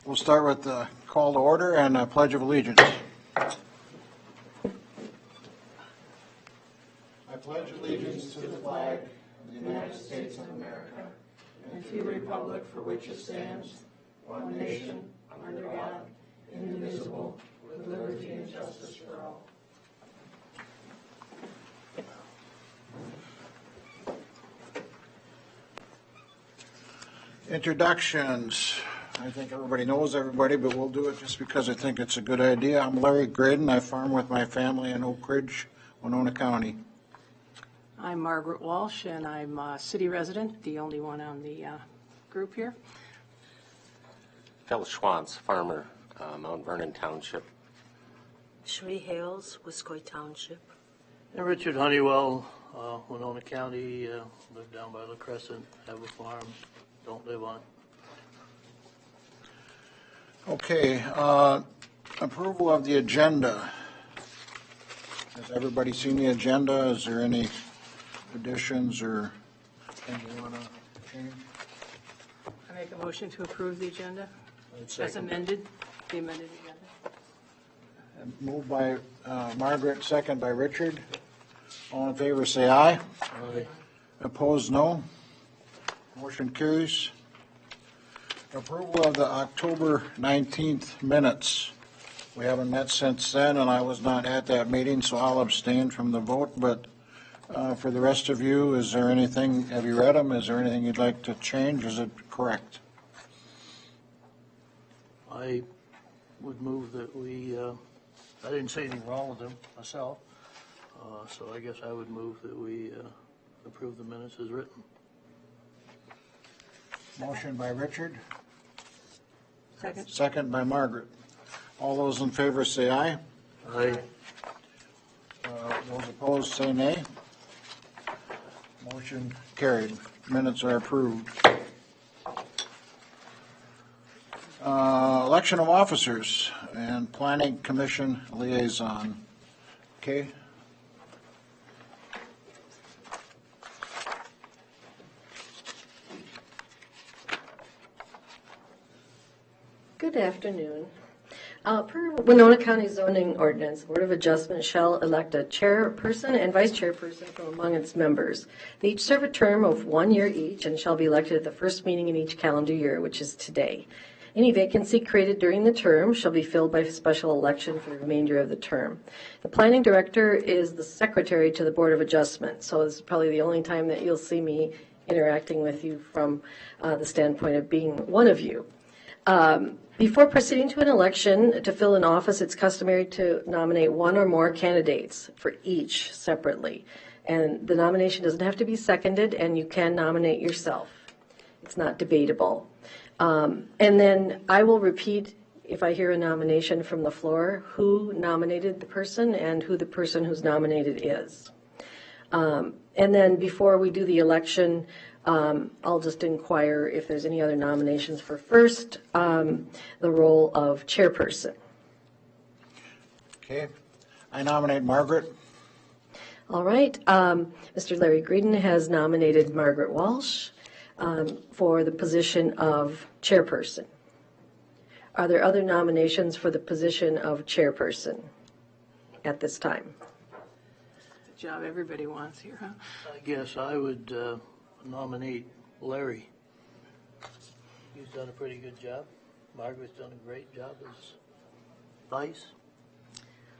We'll start with the call to order and a pledge of allegiance. I pledge allegiance to the flag of the United States of America and to the republic for which it stands, one nation, under God, indivisible, with liberty and justice for all. Introductions. I think everybody knows everybody, but we'll do it just because I think it's a good idea. I'm Larry Graydon. I farm with my family in Oak Ridge, Winona County. I'm Margaret Walsh, and I'm a city resident, the only one on the group here. Phil Schwantz, farmer, Mount Vernon Township. Shree Hales, Wiscoy Township. And Richard Honeywell, Winona County, live down by La Crescent, have a farm, don't live on it. Okay, approval of the agenda. Has everybody seen the agenda? Is there any additions or anything you want to change? I make a motion to approve the agenda as amended, the amended agenda. Moved by Margaret, second by Richard. All in favor, say aye. Aye. Opposed, no. Motion carries. Approval of the October 19th minutes. We haven't met since then, and I was not at that meeting, so I'll abstain from the vote. But for the rest of you, is there anything, have you read them? Is there anything you'd like to change? Is it correct? I would move that we, I didn't say anything wrong with them myself, so I guess I would move that we approve the minutes as written. Motion by Richard. Second. Second by Margaret. All those in favor say aye. Aye. Those opposed say nay. Motion carried. Minutes are approved. Election of officers and Planning Commission liaison. Okay. Good afternoon. Per Winona County zoning ordinance, the Board of Adjustment shall elect a chairperson and vice chairperson from among its members. They each serve a term of 1 year each and shall be elected at the first meeting in each calendar year, which is today. Any vacancy created during the term shall be filled by special election for the remainder of the term. The planning director is the secretary to the Board of Adjustment, so this is probably the only time that you'll see me interacting with you from the standpoint of being one of you. Before proceeding to an election to fill an office, it's customary to nominate one or more candidates for each separately. And the nomination doesn't have to be seconded, and you can nominate yourself. It's not debatable. And then I will repeat, if I hear a nomination from the floor, who nominated the person and who the person who's nominated is. And then before we do the election, I'll just inquire if there's any other nominations for first, the role of chairperson. Okay. I nominate Margaret. All right. Mr. Larry Graydon has nominated Margaret Walsh for the position of chairperson. Are there other nominations for the position of chairperson at this time? The job everybody wants here, huh? I guess I would nominate Larry. He's done a pretty good job. Margaret's done a great job as vice.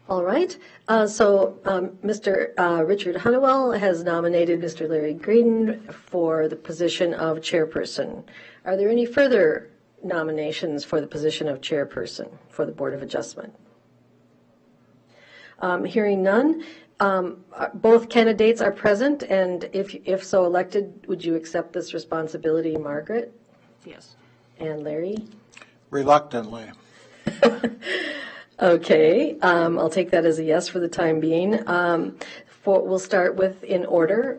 All right. Mr. Richard Honeywell has nominated Mr. Larry Graydon for the position of chairperson. Are there any further nominations for the position of chairperson for the Board of Adjustment? Hearing none, both candidates are present, and if so elected, would you accept this responsibility, Margaret? Yes. And Larry? Reluctantly. Okay, I'll take that as a yes for the time being. We'll start with, in order,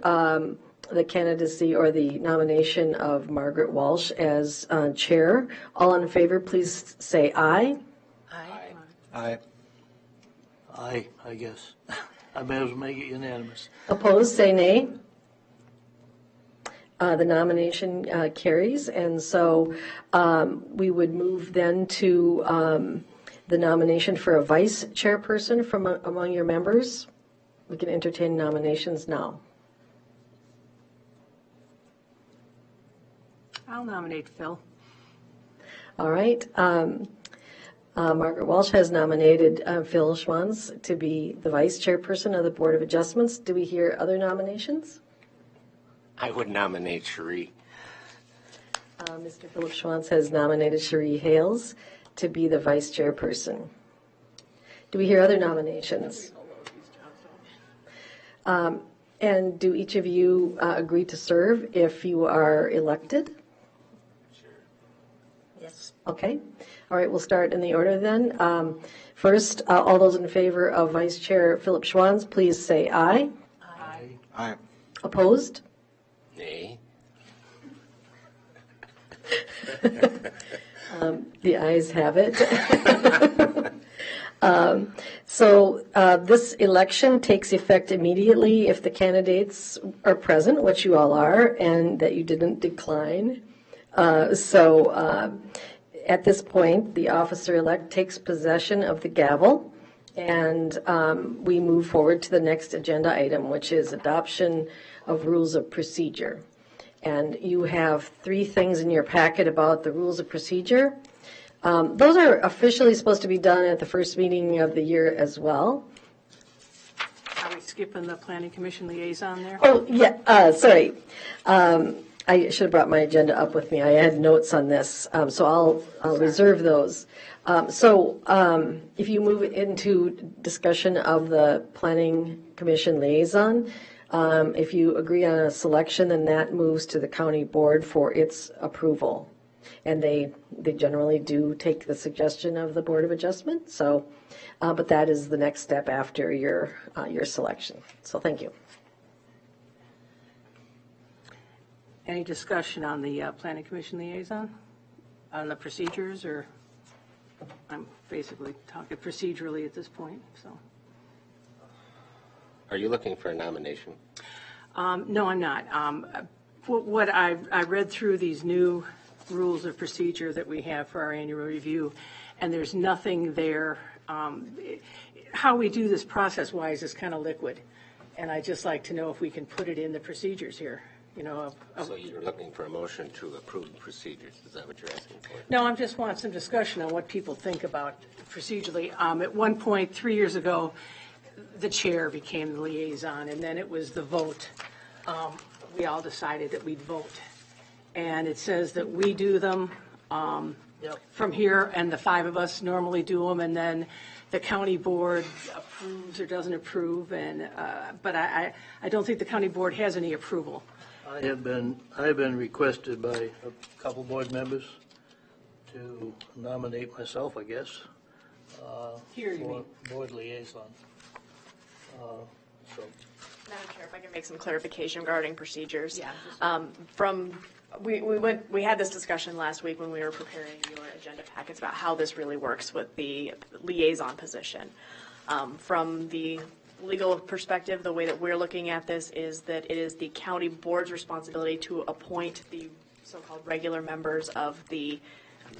the candidacy or the nomination of Margaret Walsh as chair. All in favor, please say aye. Aye. Aye. Aye, I guess. I may as well make it unanimous. Opposed, say nay. the nomination carries. And so we would move then to the nomination for a vice chairperson from among your members. We can entertain nominations now. I'll nominate Phil. All right. Margaret Walsh has nominated Phil Schwanz to be the vice chairperson of the Board of Adjustments. Do we hear other nominations? I would nominate Cherie. Mr. Philip Schwanz has nominated Cherie Hales to be the vice chairperson. Do we hear other nominations? And do each of you agree to serve if you are elected? Yes. Okay. All right, we'll start in the order then. First, all those in favor of Vice Chair Philip Schwanz, please say aye. Aye. Aye. Opposed? Nay. The ayes have it. So this election takes effect immediately if the candidates are present, which you all are, and that you didn't decline. At this point, the officer-elect takes possession of the gavel, and we move forward to the next agenda item, which is adoption of rules of procedure. And you have 3 things in your packet about the rules of procedure. Those are officially supposed to be done at the first meeting of the year as well. Are we skipping the planning commission liaison there? Oh, yeah, sorry. I should have brought my agenda up with me. I had notes on this, so I'll reserve those. If you move into discussion of the planning commission liaison, if you agree on a selection, then that moves to the county board for its approval. And they generally do take the suggestion of the Board of Adjustment. So, but that is the next step after your selection. So thank you. Any discussion on the planning commission liaison, on the procedures, or I'm basically talking procedurally at this point, so. Are you looking for a nomination? No, I'm not. What I read through these new rules of procedure that we have for our annual review, and there's nothing there. How we do this process-wise is kind of liquid, and I'd just like to know if we can put it in the procedures here. So you're looking for a motion to approve procedures, is that what you're asking for? No, I just want some discussion on what people think about procedurally. At one point, 3 years ago, the chair became the liaison, and then it was the vote. We all decided that we'd vote. And it says that we do them from here, and the 5 of us normally do them, and then the county board approves or doesn't approve. But I don't think the county board has any approval. I have been requested by a couple board members to nominate myself, I guess, Here, you for mean? board liaison. Madam Chair, if I can make some clarification regarding procedures. Yeah. We had this discussion last week when we were preparing your agenda packets about how this really works with the liaison position. From the legal perspective, the way that we're looking at this is that it is the county board's responsibility to appoint the so-called regular members of the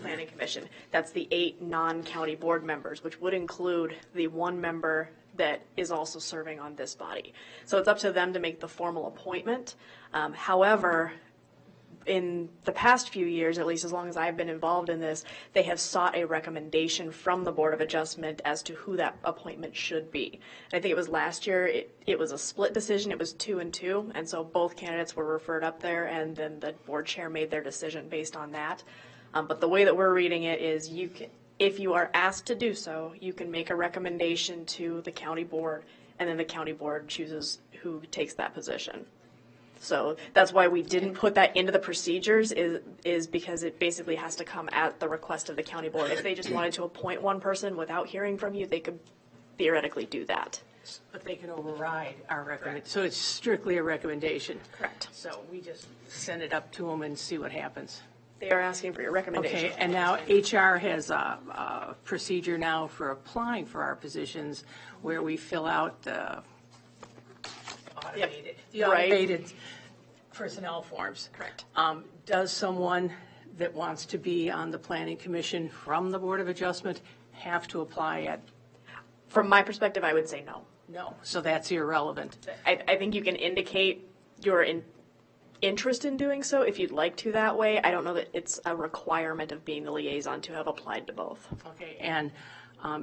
planning commission. That's the 8 non-county board members, which would include the 1 member that is also serving on this body. So it's up to them to make the formal appointment. However, in the past few years, at least as long as I've been involved in this, they have sought a recommendation from the Board of Adjustment as to who that appointment should be. And I think it was last year, it was a split decision. It was 2 and 2. And so both candidates were referred up there, and then the board chair made their decision based on that. But the way that we're reading it is if you are asked to do so, you can make a recommendation to the county board, and then the county board chooses who takes that position. So that's why we didn't put that into the procedures is because it basically has to come at the request of the county board. If they just wanted to appoint one person without hearing from you, they could theoretically do that. But they can override our recommendation. So it's strictly a recommendation. Correct. So we just send it up to them and see what happens. They are asking for your recommendation. Okay, and now HR has a procedure now for applying for our positions where we fill out the automated personnel forms. Correct. Does someone that wants to be on the planning commission from the Board of Adjustment have to apply at, From my perspective, I would say no. no, so that's irrelevant. I think you can indicate your interest in doing so if you'd like to that way. I don't know that it's a requirement of being the liaison to have applied to both. Okay, and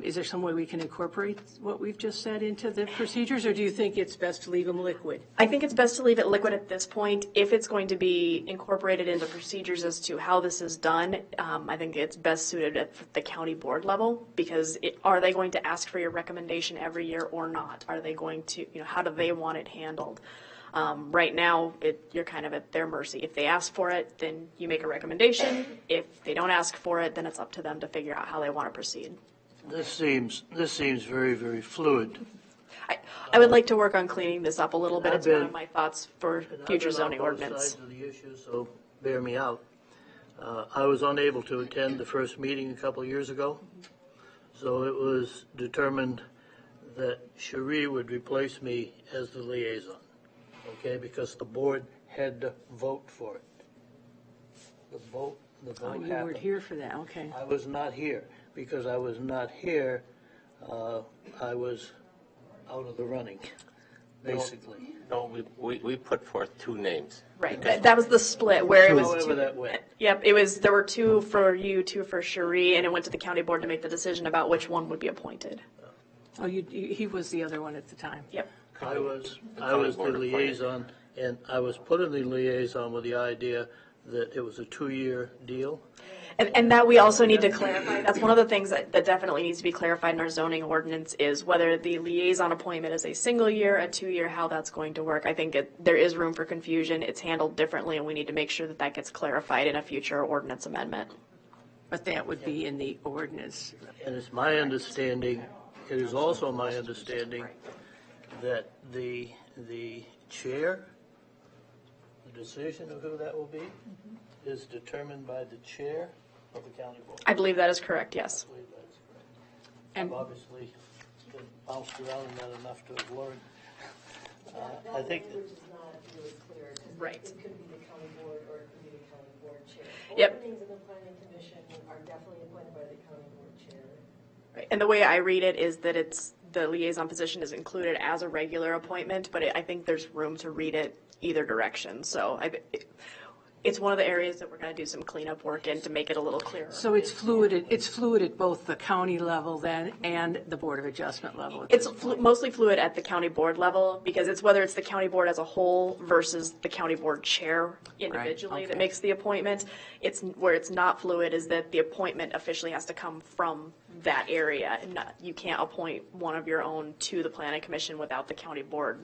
is there some way we can incorporate what we've just said into the procedures, or do you think it's best to leave them liquid? I think it's best to leave it liquid at this point. If it's going to be incorporated into procedures as to how this is done, I think it's best suited at the county board level, because are they going to ask for your recommendation every year or not? Are they going to, how do they want it handled? Right now, you're kind of at their mercy. If they ask for it, then you make a recommendation. If they don't ask for it, then it's up to them to figure out how they want to proceed. This seems very, very fluid. I would like to work on cleaning this up a little bit. I've It's one been- of my thoughts for And I've future been on zoning both ordinance. sides of the issue, so bear me out. I was unable to attend the first meeting a couple of years ago, so it was determined that Cherie would replace me as the liaison, okay, because the board had to vote for it. The vote Oh, happened. you weren't here for that, okay. I was not here. Because I was not here, I was out of the running, basically. No, we put forth two names. Right, that was the split where it was However two. that went. Yep, there were two for you, two for Cherie, and it went to the county board to make the decision about which one would be appointed. Oh, he was the other one at the time. Yep. I was county the board appointed. liaison, and I was put in the liaison with the idea that it was a 2-year deal. And that we also need to clarify, that's one of the things that definitely needs to be clarified in our zoning ordinance is whether the liaison appointment is a single year, a 2-year, how that's going to work. I think there is room for confusion, it's handled differently, and we need to make sure that that gets clarified in a future ordinance amendment. But that would be in the ordinance. And it's my understanding, it is also my understanding that the chair, the decision of who that will be, is determined by the chair of the county board. I believe that is correct, yes. I believe that is correct. And I've obviously been bounced around in that enough to have learned. I think that Which is not really clear. 'Cause Right. It could be the county board or it could be the county board chair. Yep. Openings in the planning commission are definitely appointed by the county board chair. Right. And the way I read it is that the liaison position is included as a regular appointment, but I think there's room to read it either direction. So it's one of the areas that we're going to do some cleanup work in to make it a little clearer. so it's fluid at both the county level then and the Board of Adjustment level? It's mostly fluid at the county board level because it's whether it's the county board as a whole versus the county board chair individually that okay. makes the appointment. Where it's not fluid is that the appointment officially has to come from that area. And you can't appoint one of your own to the planning commission without the county board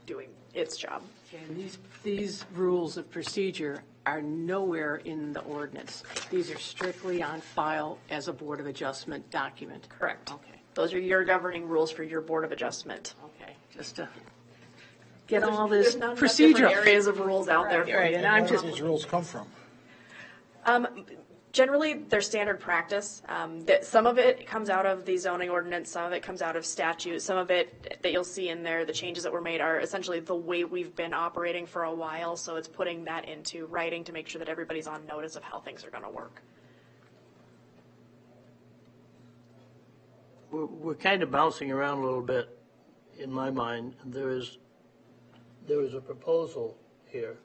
doing its job. And these rules of procedure are nowhere in the ordinance. These are strictly on file as a Board of Adjustment document. Correct. Okay, Those are your governing rules for your board of adjustment. okay, just to get all There's this not enough procedure. different areas of rules out there. for Right, you. and I'm Where just, do these rules come from? Generally, they're standard practice. That some of it comes out of the zoning ordinance, some of it comes out of statute, some of it that you'll see in there, the changes that were made are essentially the way we've been operating for a while, so it's putting that into writing to make sure that everybody's on notice of how things are going to work. we're kind of bouncing around a little bit in my mind. There is a proposal here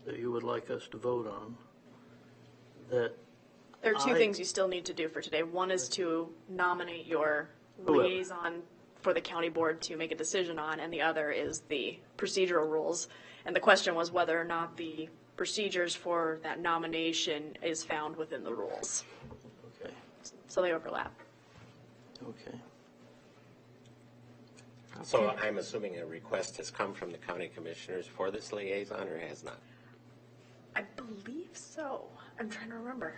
that you would like us to vote on that There are two I- things you still need to do for today. One is to nominate your Whoever. liaison for the county board to make a decision on, and the other is the procedural rules. And the question was whether or not the procedures for that nomination is found within the rules. Okay, So they overlap. okay. So I'm assuming a request has come from the county commissioners for this liaison, or has not? I believe so. I'm trying to remember.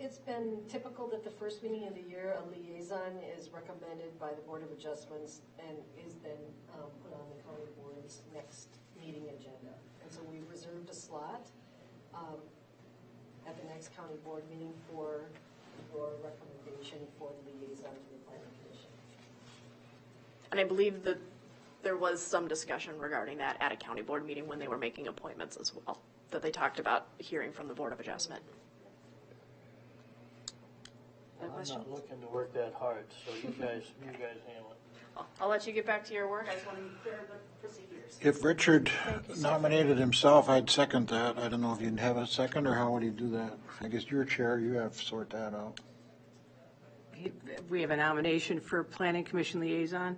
It's been typical that the first meeting of the year, a liaison is recommended by the Board of Adjustments and is then put on the county board's next meeting agenda. And so we reserved a slot at the next county board meeting for your recommendation for the liaison to the planning commission. And I believe the there was some discussion regarding that at a county board meeting when they were making appointments as well, that they talked about hearing from the Board of Adjustment. I'm not looking to work that hard, so you guys handle it. I'll let you get back to your work. I just want to be clear of the procedures. If Richard nominated himself, I'd second that. I don't know if you'd have a second, or how would he do that? I guess you're chair, you have to sort that out. We have a nomination for Planning Commission Liaison.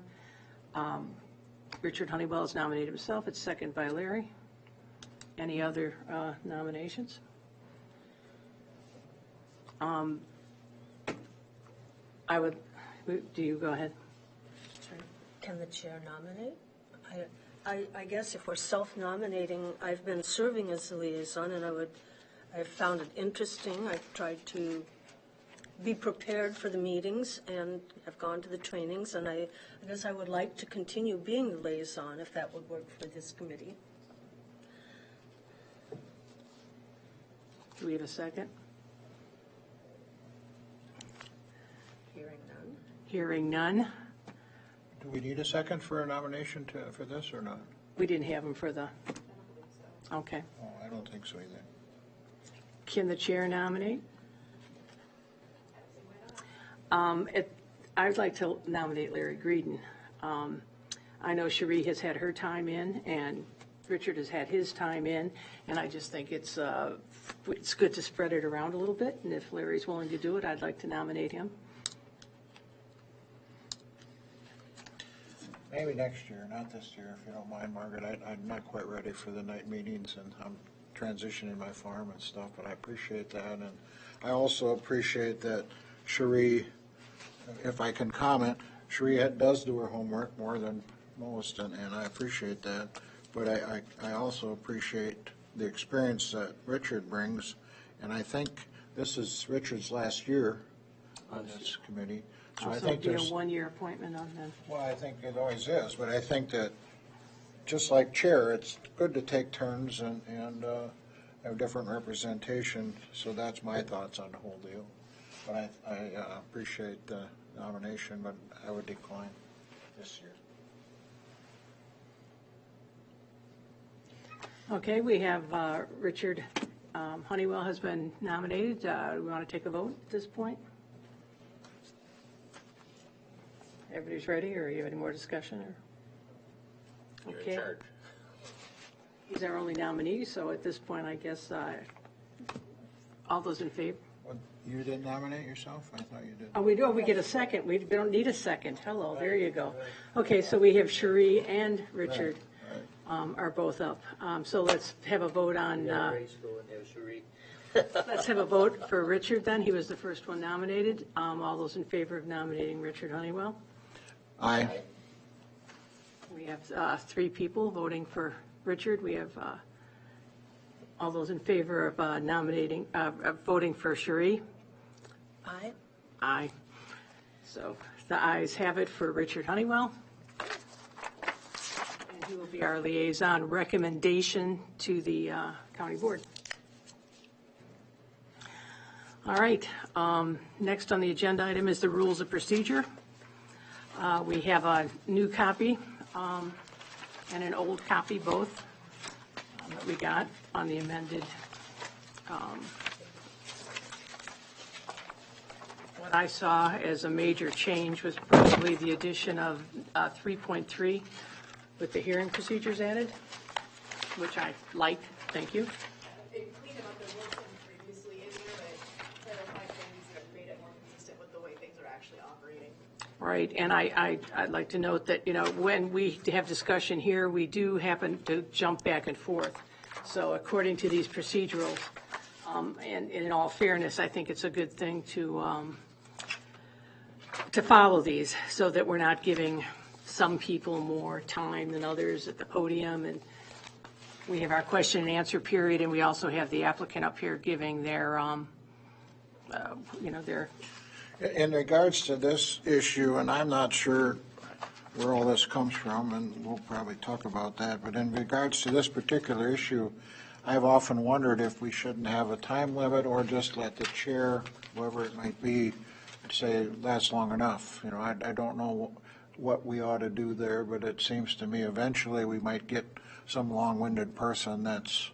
Richard Honeywell has nominated himself. It's seconded by Larry. Any other nominations? Do you go ahead? Can the chair nominate? I guess if we're self-nominating, I've been serving as the liaison, and I've found it interesting. I've tried to be prepared for the meetings and have gone to the trainings, and I guess I would like to continue being the liaison if that would work for this committee. Do we have a second? Hearing none. Hearing none. Do we need a second for a nomination for this or not? We didn't have him for the, okay. Oh, I don't think so either. Can the chair nominate? I'd like to nominate Larry Greedon. I know Cherie has had her time in, and Richard has had his time in, and I just think it's good to spread it around a little bit, and if Larry's willing to do it, I'd like to nominate him. Maybe next year, not this year, if you don't mind, Margaret. I'm not quite ready for the night meetings, and I'm transitioning my farm and stuff, but I appreciate that. And I also appreciate that Cherie, if I can comment, Cherie does do her homework more than most, and I appreciate that. But I also appreciate the experience that Richard brings, and I think this is Richard's last year on this committee. So I Also think be a there's, one-year appointment on them. well, I think it always is, but I think that, just like chair, it's good to take turns and have different representation, so that's my thoughts on the whole deal. But I appreciate the nomination, but I would decline this year. Okay, we have Richard Honeywell has been nominated. Do we want to take a vote at this point? Everybody's ready, or you have any more discussion? Or? You're Okay. in charge. He's our only nominee, so at this point, I guess, all those in favor? Well, you didn't nominate yourself? I thought you did. Oh, we do, we get a second. We don't need a second. Hello, there you go. Okay, so we have Cherie and Richard are both up. So let's have a vote on, let's have a vote for Richard then. He was the first one nominated. All those in favor of nominating Richard Honeywell? Aye. We have 3 people voting for Richard. We have all those in favor of voting for Cherie? Aye. Aye. So the ayes have it for Richard Honeywell. And he will be our liaison recommendation to the county board. All right. Next on the agenda item is the rules of procedure. We have a new copy and an old copy, both, that we got on the amended. What I saw as a major change was probably the addition of 3.3 with the hearing procedures added, which I like. Thank you. It cleaned up the work from previously in here, but clarified things that made it more consistent with the way things are actually operating. Right, and I'd like to note that, when we have discussion here, we do happen to jump back and forth. So according to these procedurals, and in all fairness, I think it's a good thing to follow these so that we're not giving some people more time than others at the podium. And we have our question and answer period, and we also have the applicant up here giving their, their. In regards to this issue, and I'm not sure where all this comes from, and we'll probably talk about that, but in regards to this particular issue, I've often wondered if we shouldn't have a time limit or just let the chair, whoever it might be, say that's long enough. I don't know, what we ought to do there, but it seems to me eventually we might get some long-winded person that's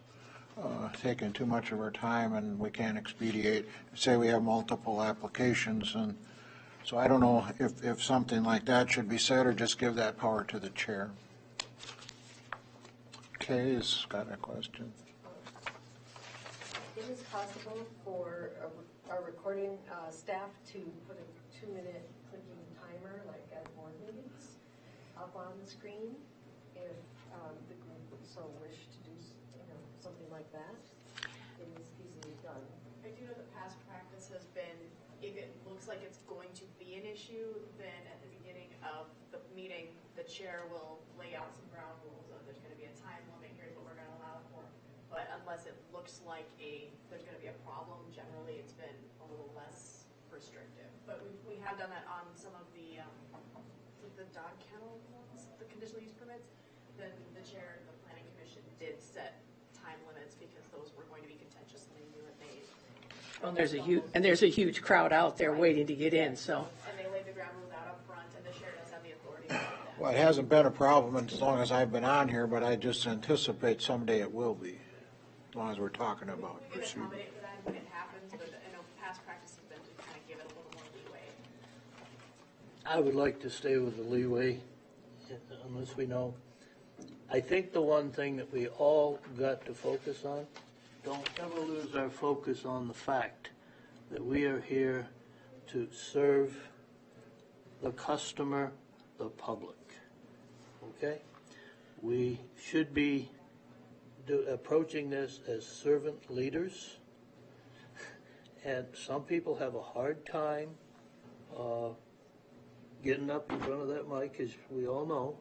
taking too much of our time and we can't expedite. Say we have multiple applications, and so I don't know if something like that should be said or just give that power to the chair. Kay has got a question. It is possible for our recording staff to put a 2-minute clicking timer, like at board meetings, up on the screen, if the group would so wish to do, something like that. It is easily done. I do know that past practice has been, if it looks like it's going to be an issue, then at the beginning of the meeting, the chair will lay out some ground rules of there's going to be a time limit, here's what we're going to allow for. But unless it looks like there's going to be a problem, generally it's been a little less restrictive. But we have done that on some of the dog kennel ones, the conditional use permits. Then the chair of the planning commission did set time limits because those were going to be contentious and they knew that they. Well, there's a huge crowd out there waiting to get in, so. And they laid the ground rules out up front, and the chair does have the authority to do that. Well, it hasn't been a problem as long as I've been on here, but I just anticipate someday it will be, as long as we're talking about We can procedure. accommodate for that when it happens, but I know past practice has been to kind of give it a little more leeway. I would like to stay with the leeway, unless we know. I think the one thing that we all got to focus on, don't ever lose our focus on the fact that we are here to serve the customer, the public, okay? We should be approaching this as servant leaders, and some people have a hard time getting up in front of that mic, as we all know,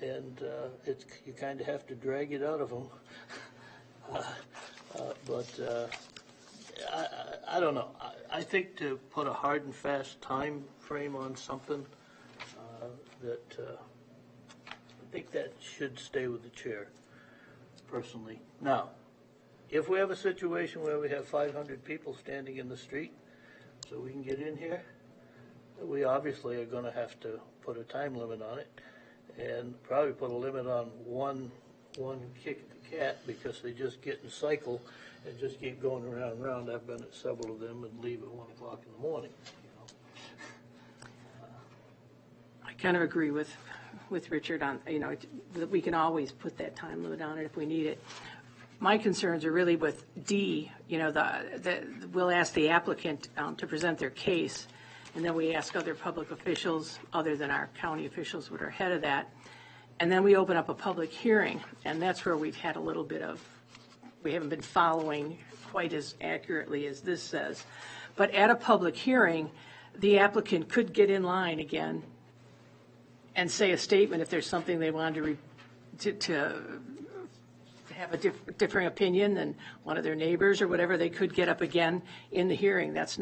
and you kind of have to drag it out of them. But I don't know. I think to put a hard and fast time frame on something, I think that should stay with the chair, personally. Now, if we have a situation where we have 500 people standing in the street, so we can get in here, we obviously are going to have to put a time limit on it, and probably put a limit on one kick at the cat, because they just get in a cycle and just keep going around and around. I've been at several of them and leave at 1 o'clock in the morning. I kind of agree with Richard on, that we can always put that time limit on it if we need it. My concerns are really with D, we'll ask the applicant to present their case, and then we ask other public officials, other than our county officials, what are ahead of that. And then we open up a public hearing, and that's where we've had a little bit of, we haven't been following quite as accurately as this says. But at a public hearing, the applicant could get in line again and say a statement if there's something they wanted to have a differing opinion than one of their neighbors or whatever. They could get up again in the hearing. That's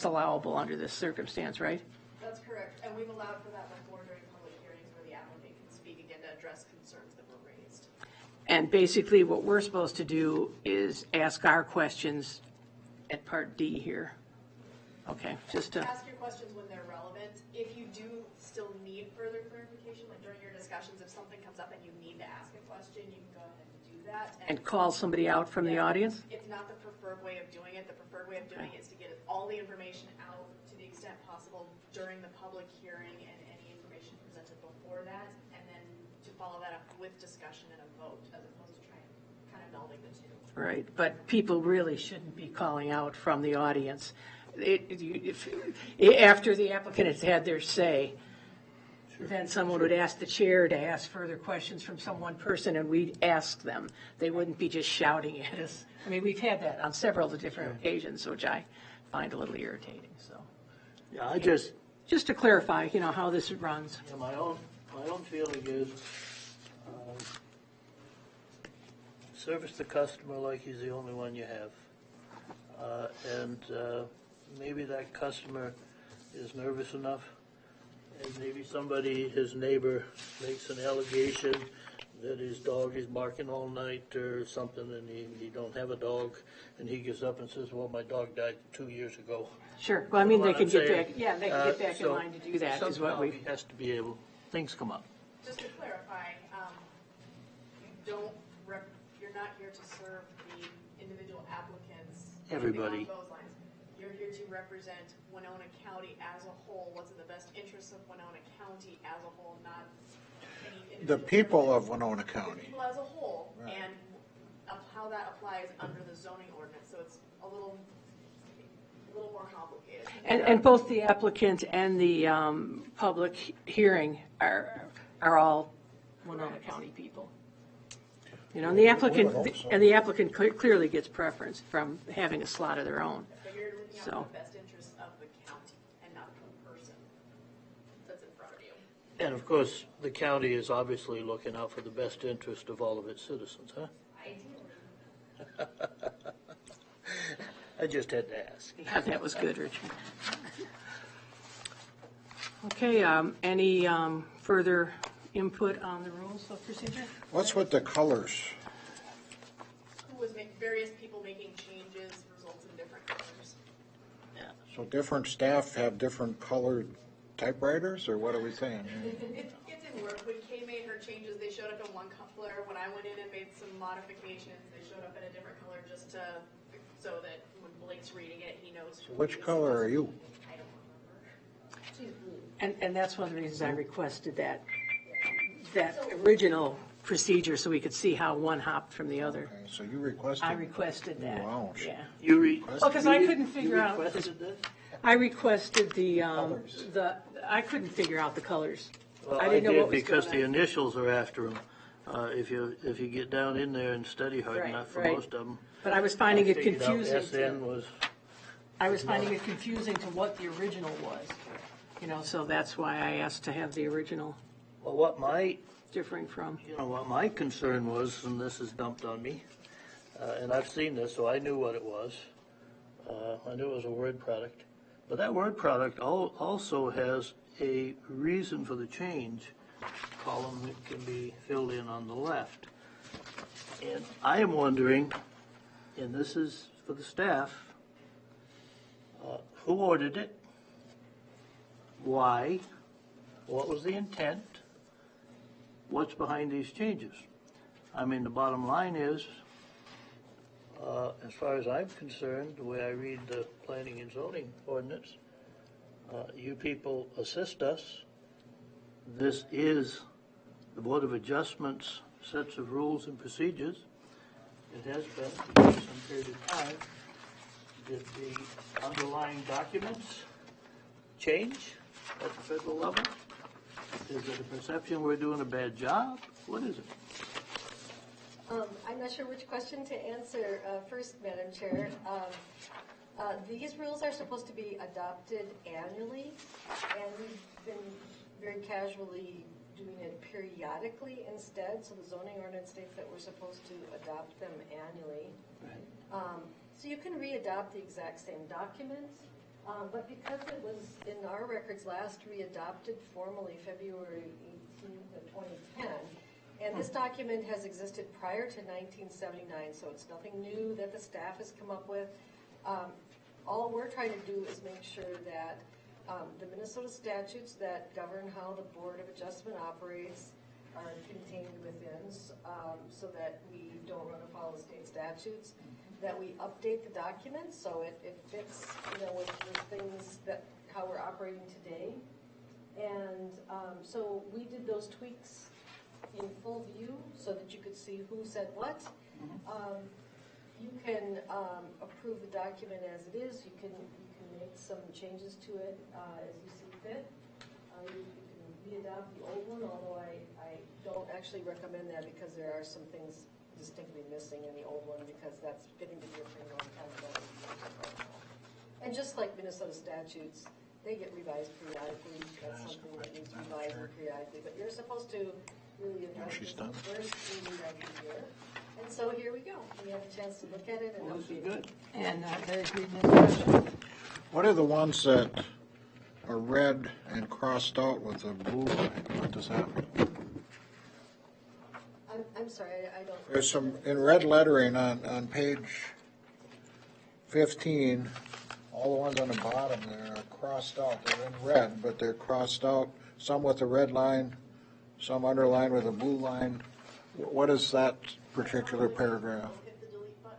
allowable under this circumstance, right? That's correct, and we've allowed for that before during public hearings where the applicant can speak again to address concerns that were raised. And basically what we're supposed to do is ask our questions at Part D here. Okay, just to. Ask your questions when they're relevant. If you do still need further clarification, like during your discussions, if something comes up and you need to ask a question, you can go ahead and do that. And call somebody out from the audience? It's not the preferred way of doing it. The preferred way of doing it is to get all the information out to the extent possible during the public hearing and any information presented before that, and then to follow that up with discussion and a vote, as opposed to trying kind of melding the two. Right, but people really shouldn't be calling out from the audience. After the applicant has had their say, then someone would ask the chair to ask further questions from some one person, and we'd ask them. They wouldn't be just shouting at us. I mean, we've had that on several different occasions, which I find a little irritating, so. Yeah, Just to clarify, how this runs. yeah, my own feeling is service the customer like he's the only one you have. And maybe that customer is nervous enough, and maybe somebody, his neighbor, makes an allegation that his dog is barking all night or something, and he don't have a dog, and he gets up and says, well, my dog died 2 years ago. Sure, well, I mean, they What can I'm get saying, back, yeah, they can get back in so line to do that, is what somehow we, he has to be able, things come up. Just to clarify, you're not here to serve the individual applicants. Everybody. Anything along those lines. You're here to represent Winona County as a whole, what's in the best interests of Winona County as a whole, not any The individual people person. of Winona County. People as a whole, Right. and how that applies under the zoning ordinance, so it's a little more complicated. and both the applicant and the public hearing are all Winona County people. You know, and the We would hope applicant, so. and the applicant clearly gets preference from having a slot of their own. But you're looking out So. for the best interests of the county and not the person that's in front of you. And of course, the county is obviously looking out for the best interest of all of its citizens, huh? I just had to ask. Yeah, that was good, Richard. Okay, any further input on the rules of procedure? What's with the colors? Various people making changes results in different colors. So different staff have different colored typewriters, or what are we saying? It didn't work. When Kay made her changes, they showed up in one color. When I went in and made some modifications, they showed up in a different color just to, so that when Blake's reading it, he knows. who Which he is color are supposed to- you? I don't remember. And that's one of the reasons I requested that original procedure, so we could see how one hopped from the other. Okay, so you requested. I requested that, Wow. yeah. You Oh, because I couldn't figure out, You requested this? I requested Colors. I couldn't figure out the colors. Well, I I didn't know what did was because going the on. initials are after them. If you get down in there and study hard Right, enough for right. most of them. But I was finding it figured out confusing SN to, was, I was finding it confusing to what the original was. You know, so that's why I asked to have the original well, what my differing from. what my concern was, and this is dumped on me, and I've seen this, so I knew what it was. I knew it was a word product. But that word product also has a reason for the change column that can be filled in on the left. And I am wondering, and this is for the staff, who ordered it? Why? What was the intent? What's behind these changes? I mean, the bottom line is, as far as I'm concerned, the way I read the planning and zoning ordinance, you people assist us. This is the Board of Adjustments sets of rules and procedures. It has been for some period of time. Did the underlying documents change at the federal level? Is it a perception we're doing a bad job? What is it? I'm not sure which question to answer first, Madam Chair. These rules are supposed to be adopted annually, and we've been very casually doing it periodically instead. So the zoning ordinance states that we're supposed to adopt them annually. So you can re-adopt the exact same documents, but because it was in our records last re-adopted formally February 18th of 2010, and this document has existed prior to 1979, so it's nothing new that the staff has come up with. All we're trying to do is make sure that the Minnesota statutes that govern how the Board of Adjustment operates are contained within, so that we don't run afoul of state statutes, that we update the documents so it fits, with things that, how we're operating today. And so we did those tweaks in full view so that you could see who said what. You can approve the document as it is. You can make some changes to it as you see fit. You can re-adopt the old one, although I don't actually recommend that because there are some things distinctly missing in the old one because that's getting to be a pretty long time ago. And just like Minnesota statutes, they get revised periodically. That's something that needs revising periodically. But you're supposed to really address She's this done. first reading every year. And so here we go. We have a chance to look at it and Well, this is update it. good. And there's discussion. What are the ones that are red and crossed out with a blue line? What does that mean? I'm I'm sorry, I don't. There's some, in red lettering on page 15, all the ones on the bottom there are crossed out. They're in red, but they're crossed out, some with a red line, some underlined with a blue line. What is that particular paragraph? Hit the delete button,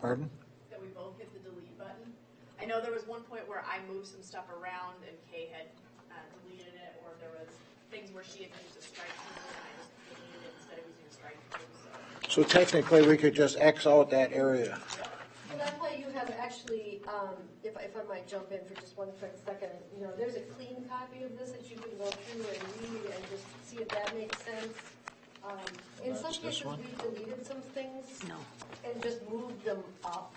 Pardon? that we both hit the delete button. I know there was one point where I moved some stuff around and Kay had deleted it, or there was things where she had used a strike through and I just deleted it instead of using a strike through, so. So technically, we could just X out that area. Well, that's why you have actually, if I might jump in for just one quick second, you know, there's a clean copy of this that you can go through and read and just see if that makes sense. In some That's this cases, one? we deleted some things No. and just moved them up.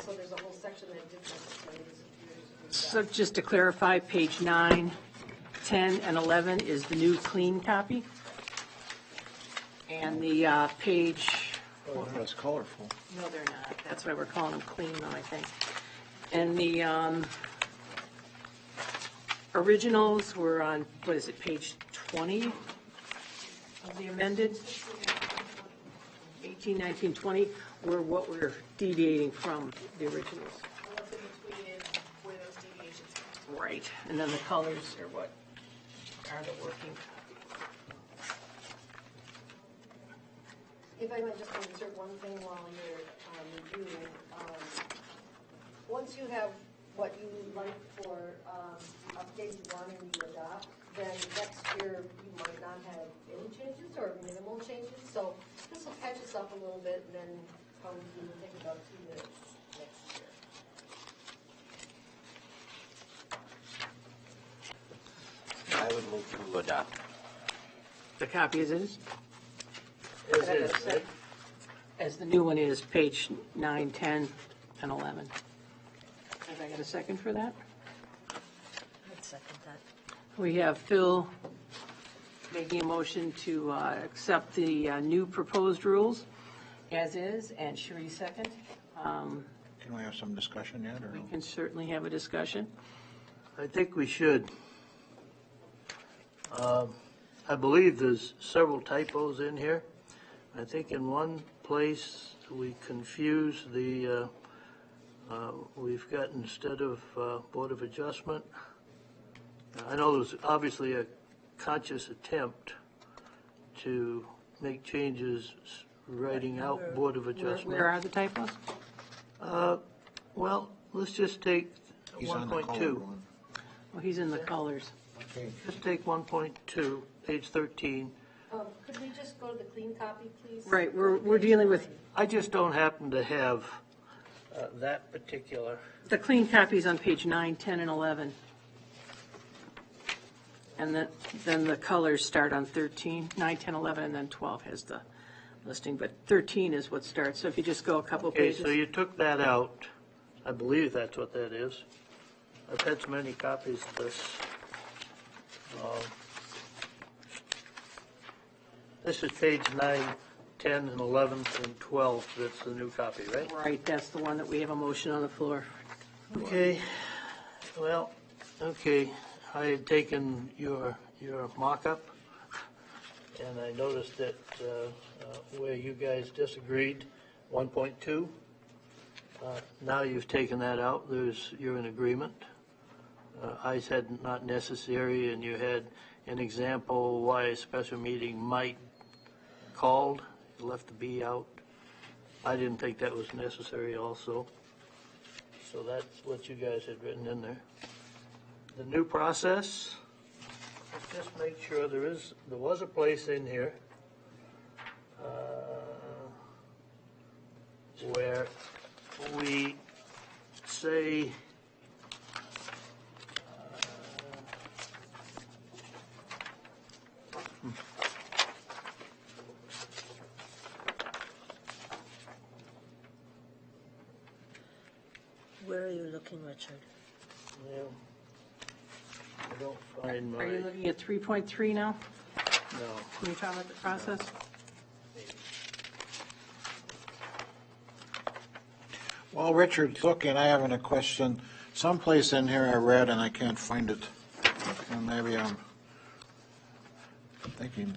So there's a whole section that didn't necessarily disappear. So just to clarify, page 9, 10, and 11 is the new clean copy. And the page, Oh, that's colorful. no, they're not. That's why we're calling them clean, though, I think. And the originals were on, what is it, page 20 of the amended? 18, 19, 20 were what we're deviating from the originals. And what's in between is where those deviations come from. Right, and then the colors are what are the working. If I might just insert one thing while you're reviewing. Once you have what you like for updated one and you adopt, then next year you might not have any changes or minimal changes. So this will catch us up a little bit and then probably will take about 2 minutes next year. I would move to adopt. The copy as is? As is, right? As the new one is, page 9, 10, and 11. Have I got a second for that? I'd second that. We have Phil making a motion to accept the new proposed rules as is, and Sheree second. Can we have some discussion yet, or We no? can certainly have a discussion. I think we should. I believe there's several typos in here. I think in one place we confuse the, we've got instead of Board of Adjustment, I know there's obviously a conscious attempt to make changes, writing out Board of Adjustment. Where are the typos? Well, let's just take He's on the colored 1.2. one. Well, he's in the colors. Okay. Just take 1.2, page 13. Could we just go to the clean copy, please? Right, we're dealing with, I just don't happen to have that particular. the clean copies on page 9, 10, and 11. And then the colors start on 13, 9, 10, 11, and then 12 has the listing, but 13 is what starts, so if you just go a couple Okay, pages. so you took that out. I believe that's what that is. I've had so many copies of this. This is page 9, 10, and 11, and 12. That's the new copy, right? Right, that's the one that we have a motion on the floor. Okay, well, okay, I had taken your mock-up, and I noticed that where you guys disagreed, 1.2, now you've taken that out, you're in agreement. I said not necessary, and you had an example why a special meeting might called, you left the B out. I didn't think that was necessary also. So that's what you guys had written in there. The new process, let's just make sure there was a place in here where we say Where are you looking, Richard? well, I don't find Are you my, looking at 3.3 now? no. When you talk about the process? While Richard's looking, I have a question. Someplace in here I read and I can't find it. And maybe I'm thinking,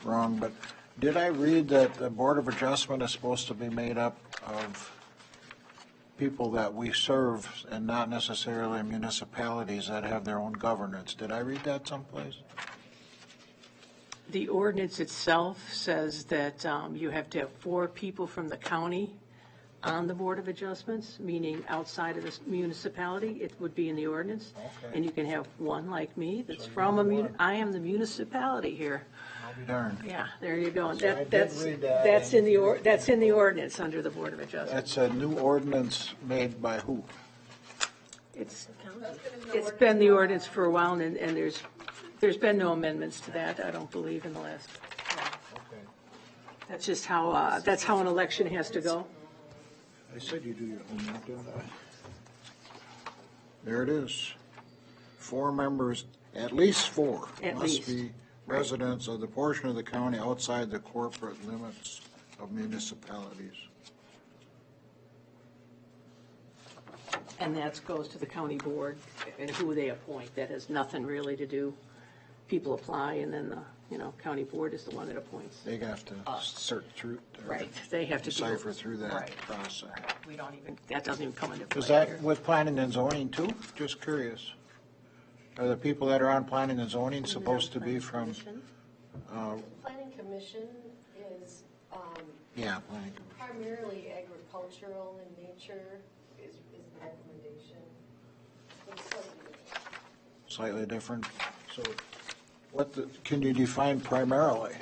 wrong, but did I read that the Board of Adjustment is supposed to be made up of people that we serve and not necessarily municipalities that have their own governance? Did I read that someplace? The ordinance itself says that you have to have 4 people from the county on the Board of Adjustments, meaning outside of the municipality. It would be in the ordinance. Okay. And you can have one like me that's So you from have one. I am the municipality here. I'll be darned. Yeah, there you go. And So I did that's read that, that's in and- the that's in the ordinance under the Board of Adjustment. That's a new ordinance made by who? It's been the ordinance for a while, and there's been no amendments to that, I don't believe, in the last. That's just how an election has to go. I said you do your homework, didn't I? There it is. 4 members, at least 4. At Must least. be residents of the portion of the county outside the corporate limits of municipalities. And that goes to the county board and who they appoint. That has nothing really to do. People apply, and then the, county board is the one that appoints. They have to search through. or Right, they have to do. Decipher through that Right. process. That doesn't even come into play Is that here. with planning and zoning too? Just curious. Are the people that are on planning and zoning supposed to be from, Planning Commission is yeah, planning commission. primarily agricultural in nature, is the recommendation. It's slightly different. Slightly different. So can you define primarily?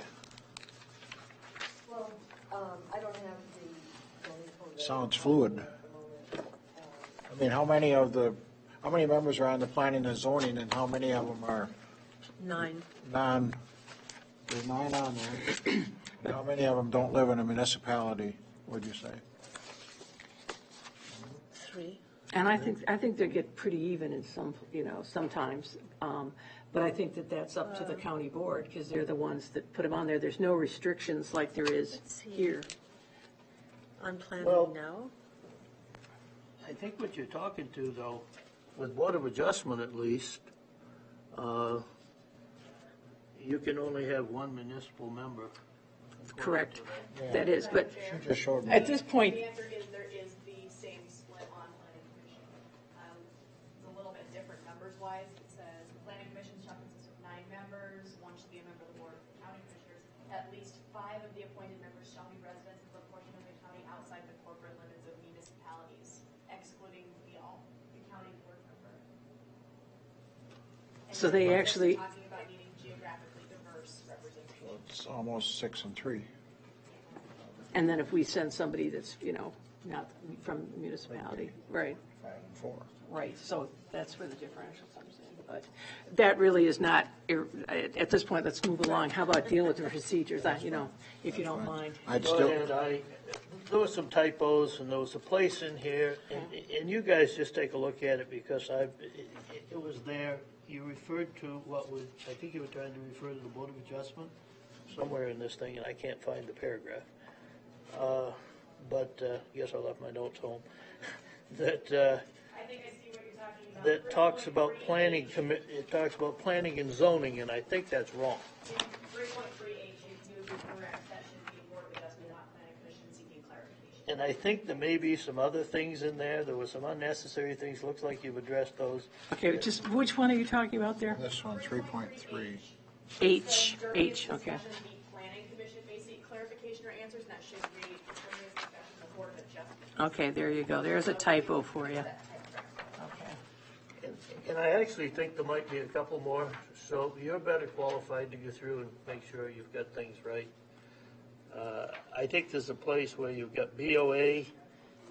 Well, I don't have the zoning code. Sounds fluid. I mean, how many members are on the planning and zoning, and how many of them are 9. there's 9 on there. And how many of them don't live in a municipality, would you say? 3. And I think they get pretty even in some, sometimes. But I think that's up to the county board, because they're the ones that put them on there. There's no restrictions like there is Let's see. here. On planning Well- now? I think what you're talking to, though, with Board of Adjustment at least, you can only have 1 municipal member. Correct. That is, but She just showed me. at this point, The answer is there is the same split on planning commission. It's a little bit different numbers wise. It says the planning commission shall consist of 9 members. 1 should be a member of the board of county commissioners. At least 5 of the appointed members shall be residents of the portion of the county outside the corporate limits of municipalities, excluding the county board member. And So then they we're actually- talking about needing geographically diverse representation. It's almost 6 and 3. and then if we send somebody that's, not from the municipality, right, 5 and 4. right. So that's where the differential comes in. But that really is not, at this point, let's move along. How about dealing with the procedures, if you don't mind? I'd Go still, ahead, there were some typos, and there was a place in here, and you guys just take a look at it, because it was there. You referred to I think you were trying to refer to the Board of Adjustment, somewhere in this thing, and I can't find the paragraph. But guess I left my notes home. I think I see what you're talking about. That talks about it talks about planning and zoning, and I think that's wrong. 3.3H, you would be correct, that should be Board of Adjustment, not Planning Commission seeking clarification. And I think there may be some other things in there. There were some unnecessary things. Looks like you've addressed those. Okay, just, which one are you talking about there? this one, 3.3. H, During H, this okay. discussion, the Planning Commission may seek clarification or answers, and that should read, during this discussion, the Board of Adjustment. Okay, there you go. There's a typo for you. Okay. And I actually think there might be a couple more, so you're better qualified to go through and make sure you've got things right. I think there's a place where you've got BOA,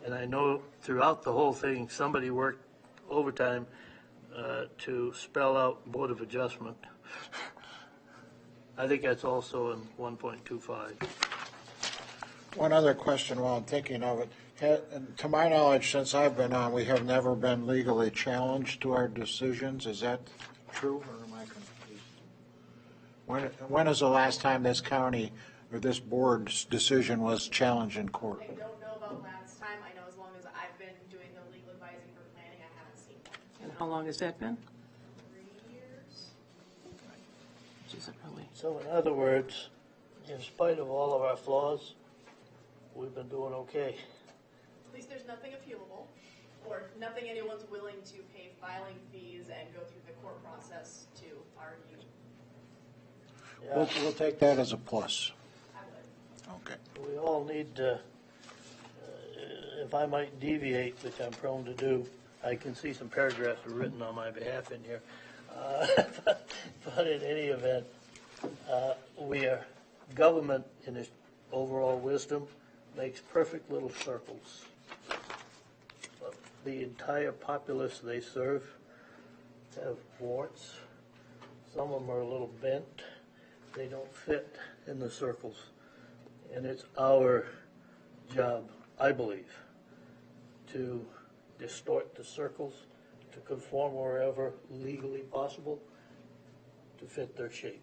and I know throughout the whole thing, somebody worked overtime to spell out Board of Adjustment. I think that's also in 1.25. One other question while I'm thinking of it. And to my knowledge, since I've been on, we have never been legally challenged to our decisions. Is that true, or am I confused? When is the last time this county or this board's decision was challenged in court? I don't know about last time, I know as long as I've been doing the legal advising for planning, I haven't seen one. And how long has that been? 3 years? Which isn't really. So in other words, in spite of all of our flaws, we've been doing okay. At least there's nothing appealable, or nothing anyone's willing to pay filing fees and go through the court process to argue. We'll take that as a plus. I would. Okay. We all need to, if I might deviate, which I'm prone to do, I can see some paragraphs are written on my behalf in here. But in any event, we are, government in its overall wisdom makes perfect little circles. But the entire populace they serve have warts. Some of them are a little bent. They don't fit in the circles. And it's our job, I believe, to distort the circles, to conform wherever legally possible, to fit their shape.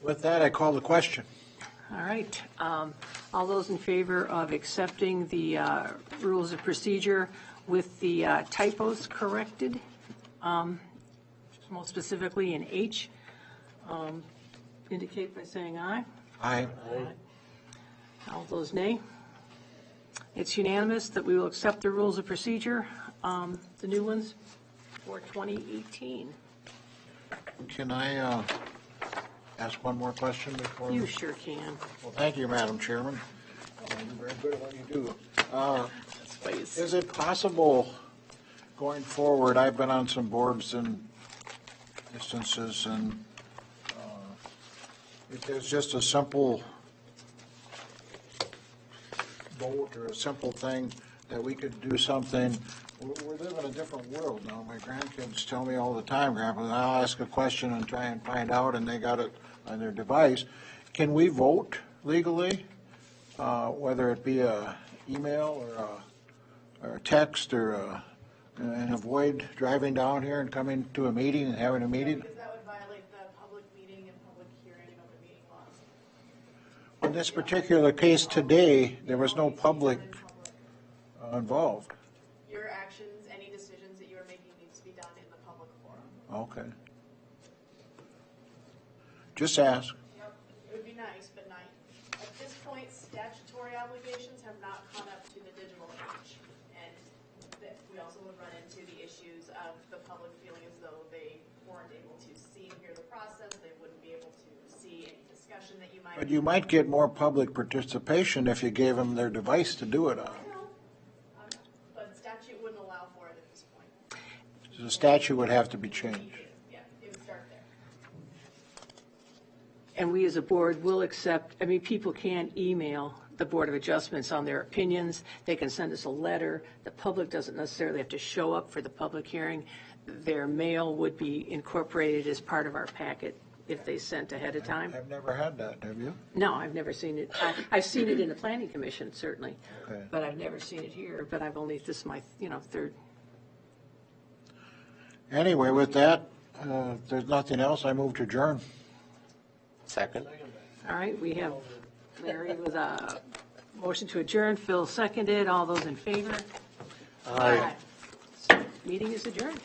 With that, I call the question. All right. All those in favor of accepting the rules of procedure with the typos corrected, most specifically in H, indicate by saying aye. Aye. All those nay. It's unanimous that we will accept the rules of procedure, the new ones, for 2018. Can I ask one more question before? You sure can. Well, thank you, Madam Chairman. You're very good at what you do. Please. Is it possible, going forward, I've been on some boards and instances, and if there's just a simple vote or a simple thing that we could do something, we live in a different world now. My grandkids tell me all the time, Grandpa, I'll ask a question and try and find out, and they got it on their device. Can we vote legally, whether it be a email or a text and avoid driving down here and coming to a meeting and having a meeting? Because that would violate the public meeting and public hearing and open meeting laws. In this particular case today, there was no public involved. Your actions, any decisions that you are making needs to be done in the public forum. Okay. Just ask. Yep, it would be nice, but not, at this point, statutory obligations have not caught up to the digital age. And that we also would run into the issues of the public feeling as though they weren't able to see and hear the process, they wouldn't be able to see any discussion that you might. But you might get more public participation if you gave them their device to do it on. But statute wouldn't allow for it at this point. The statute would have to be changed. Yeah, it would start there. And we as a board will accept, people can email the Board of Adjustments on their opinions. They can send us a letter. The public doesn't necessarily have to show up for the public hearing. Their mail would be incorporated as part of our packet if they sent ahead of time. I've never had that, have you? No, I've never seen it. I've seen it in the Planning Commission, certainly, Okay. but I've never seen it here. But I've only, this is my, third. Anyway, with that, if there's nothing else, I move to adjourn. Second? All right, we have Larry with a motion to adjourn. Phil seconded. All those in favor? Aye. Meeting is adjourned.